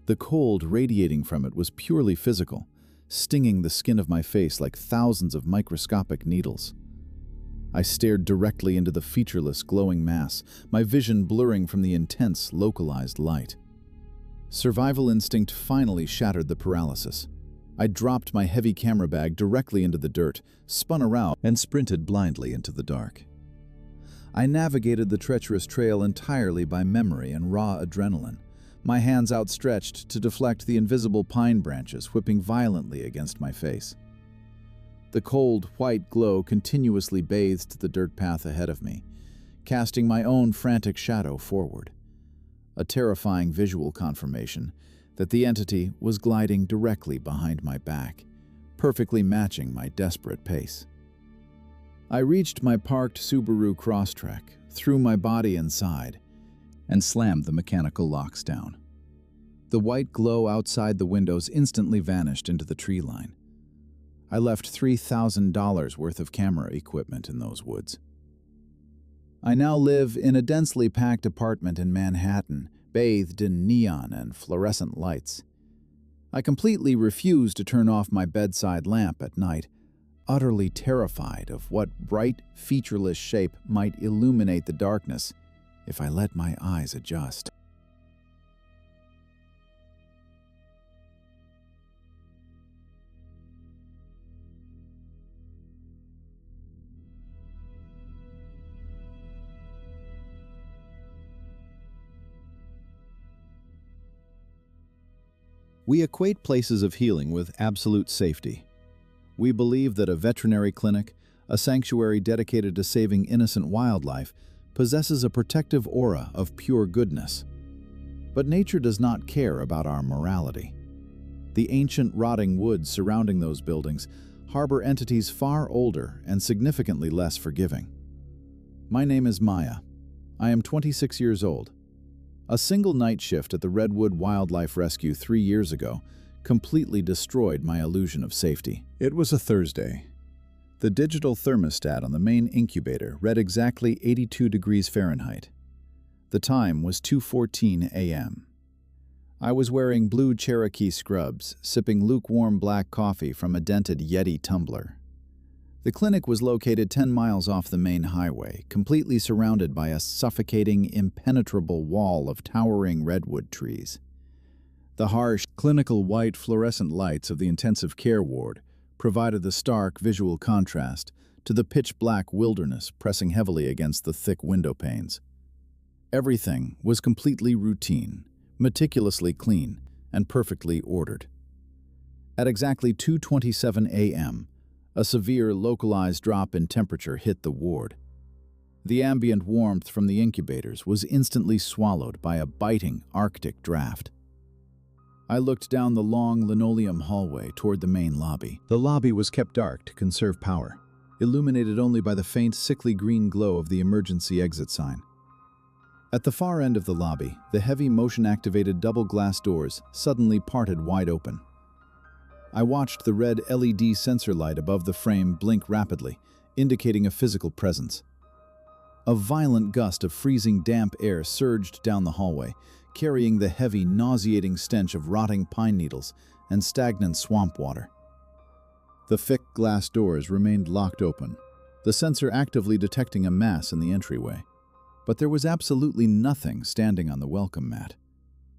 The cold radiating from it was purely physical, stinging the skin of my face like thousands of microscopic needles. I stared directly into the featureless, glowing mass, my vision blurring from the intense, localized light. Survival instinct finally shattered the paralysis. I dropped my heavy camera bag directly into the dirt, spun around, and sprinted blindly into the dark. I navigated the treacherous trail entirely by memory and raw adrenaline, my hands outstretched to deflect the invisible pine branches whipping violently against my face. The cold, white glow continuously bathed the dirt path ahead of me, casting my own frantic shadow forward. A terrifying visual confirmation that the entity was gliding directly behind my back, perfectly matching my desperate pace. I reached my parked Subaru Crosstrek, threw my body inside, and slammed the mechanical locks down. The white glow outside the windows instantly vanished into the tree line. I left $3,000 worth of camera equipment in those woods. I now live in a densely packed apartment in Manhattan, bathed in neon and fluorescent lights. I completely refuse to turn off my bedside lamp at night, utterly terrified of what bright, featureless shape might illuminate the darkness if I let my eyes adjust. We equate places of healing with absolute safety. We believe that a veterinary clinic, a sanctuary dedicated to saving innocent wildlife, possesses a protective aura of pure goodness. But nature does not care about our morality. The ancient rotting woods surrounding those buildings harbor entities far older and significantly less forgiving. My name is Maya. I am 26 years old. A single night shift at the Redwood Wildlife Rescue 3 years ago completely destroyed my illusion of safety. It was a Thursday. The digital thermostat on the main incubator read exactly 82 degrees Fahrenheit. The time was 2:14 a.m. I was wearing blue Cherokee scrubs, sipping lukewarm black coffee from a dented Yeti tumbler. The clinic was located 10 miles off the main highway, completely surrounded by a suffocating, impenetrable wall of towering redwood trees. The harsh, clinical white fluorescent lights of the intensive care ward provided the stark visual contrast to the pitch-black wilderness pressing heavily against the thick window panes. Everything was completely routine, meticulously clean, and perfectly ordered. At exactly 2:27 a.m., a severe localized drop in temperature hit the ward. The ambient warmth from the incubators was instantly swallowed by a biting Arctic draft. I looked down the long linoleum hallway toward the main lobby. The lobby was kept dark to conserve power, illuminated only by the faint, sickly green glow of the emergency exit sign. At the far end of the lobby, the heavy motion-activated double glass doors suddenly parted wide open. I watched the red LED sensor light above the frame blink rapidly, indicating a physical presence. A violent gust of freezing damp air surged down the hallway, carrying the heavy, nauseating stench of rotting pine needles and stagnant swamp water. The thick glass doors remained locked open, the sensor actively detecting a mass in the entryway. But there was absolutely nothing standing on the welcome mat,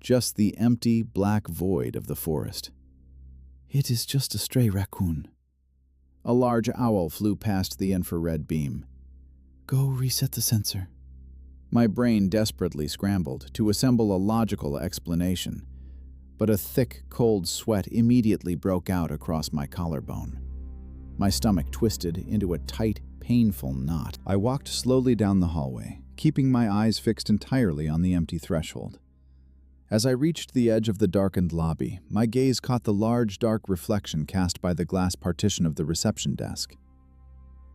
just the empty, black void of the forest. "It is just a stray raccoon." A large owl flew past the infrared beam. "Go reset the sensor." My brain desperately scrambled to assemble a logical explanation, but a thick, cold sweat immediately broke out across my collarbone. My stomach twisted into a tight, painful knot. I walked slowly down the hallway, keeping my eyes fixed entirely on the empty threshold. As I reached the edge of the darkened lobby, my gaze caught the large, dark reflection cast by the glass partition of the reception desk.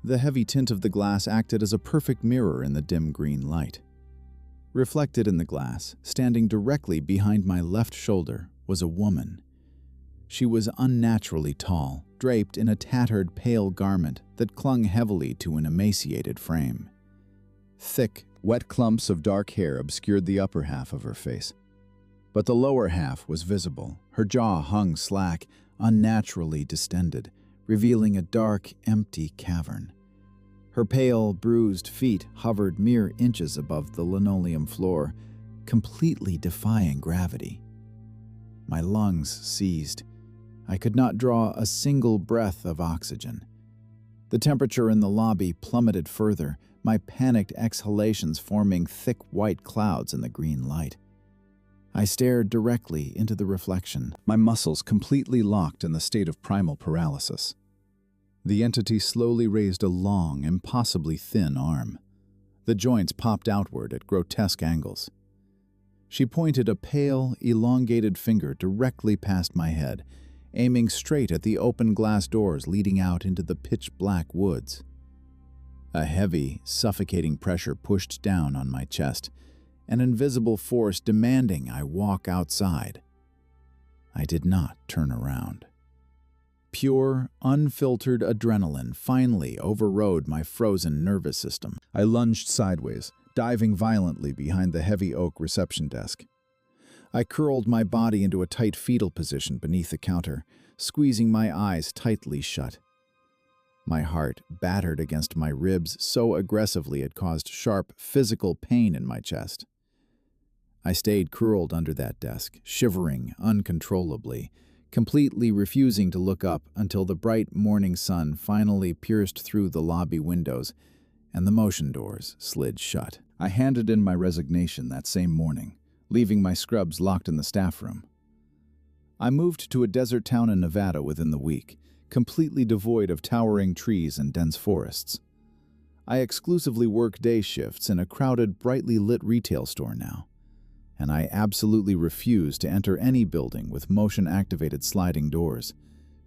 The heavy tint of the glass acted as a perfect mirror in the dim green light. Reflected in the glass, standing directly behind my left shoulder, was a woman. She was unnaturally tall, draped in a tattered, pale garment that clung heavily to an emaciated frame. Thick, wet clumps of dark hair obscured the upper half of her face, but the lower half was visible. Her jaw hung slack, unnaturally distended, revealing a dark, empty cavern. Her pale, bruised feet hovered mere inches above the linoleum floor, completely defying gravity. My lungs seized. I could not draw a single breath of oxygen. The temperature in the lobby plummeted further, my panicked exhalations forming thick white clouds in the green light. I stared directly into the reflection, my muscles completely locked in the state of primal paralysis. The entity slowly raised a long, impossibly thin arm. The joints popped outward at grotesque angles. She pointed a pale, elongated finger directly past my head, aiming straight at the open glass doors leading out into the pitch-black woods. A heavy, suffocating pressure pushed down on my chest, an invisible force demanding I walk outside. I did not turn around. Pure, unfiltered adrenaline finally overrode my frozen nervous system. I lunged sideways, diving violently behind the heavy oak reception desk. I curled my body into a tight fetal position beneath the counter, squeezing my eyes tightly shut. My heart battered against my ribs so aggressively it caused sharp, physical pain in my chest. I stayed curled under that desk, shivering uncontrollably, completely refusing to look up until the bright morning sun finally pierced through the lobby windows and the motion doors slid shut. I handed in my resignation that same morning, leaving my scrubs locked in the staff room. I moved to a desert town in Nevada within the week, completely devoid of towering trees and dense forests. I exclusively work day shifts in a crowded, brightly lit retail store now, and I absolutely refuse to enter any building with motion-activated sliding doors,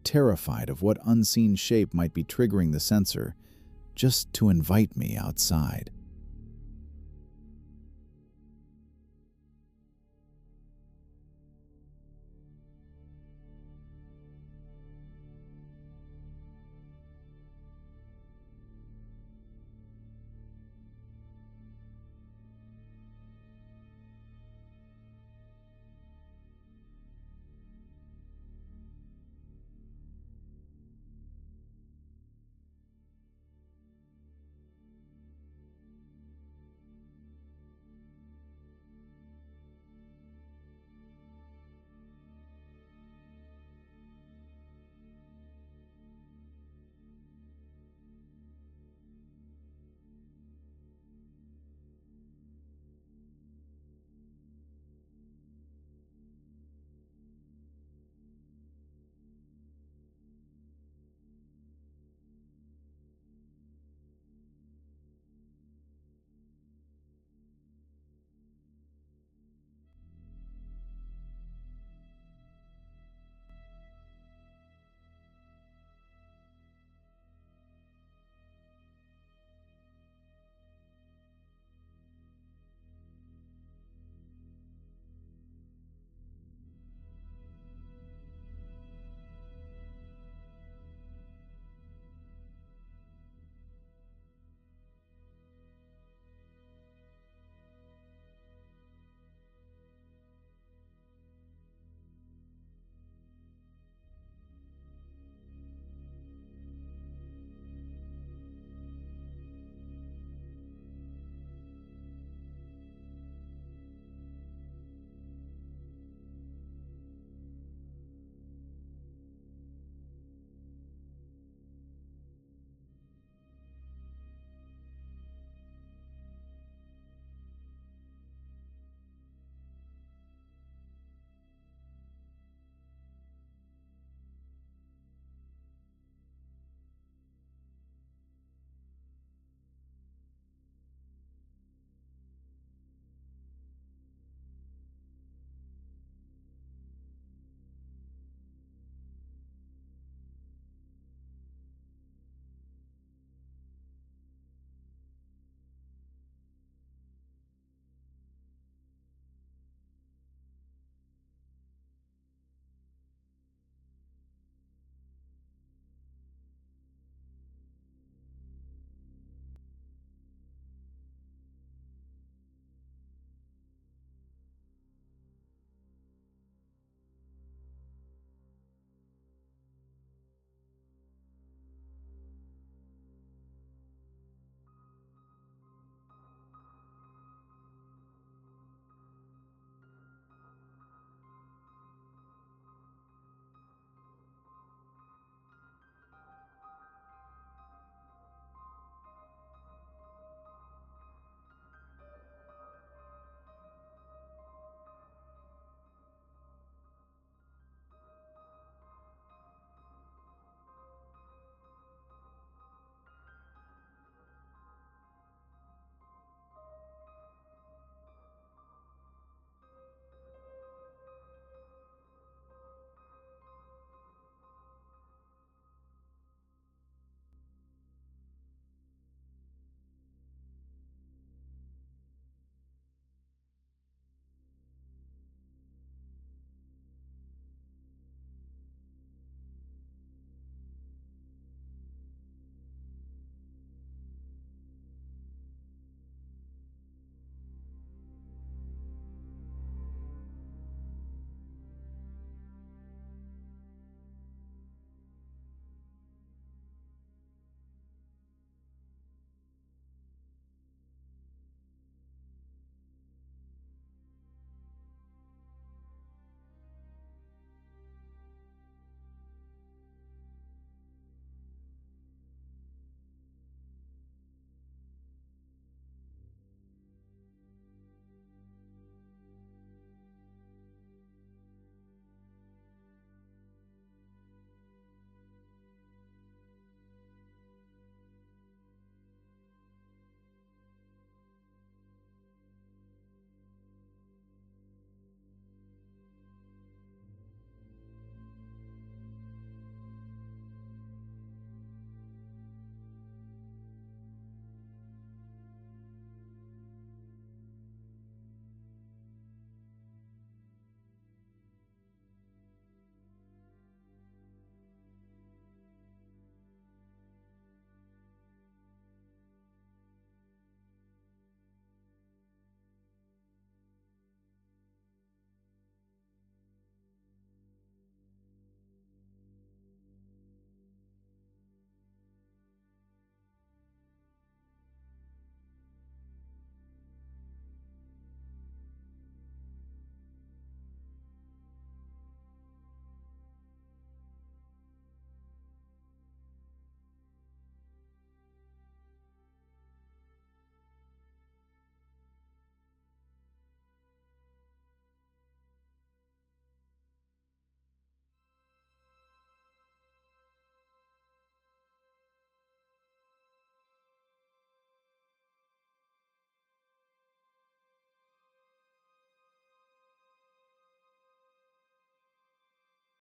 terrified of what unseen shape might be triggering the sensor just to invite me outside.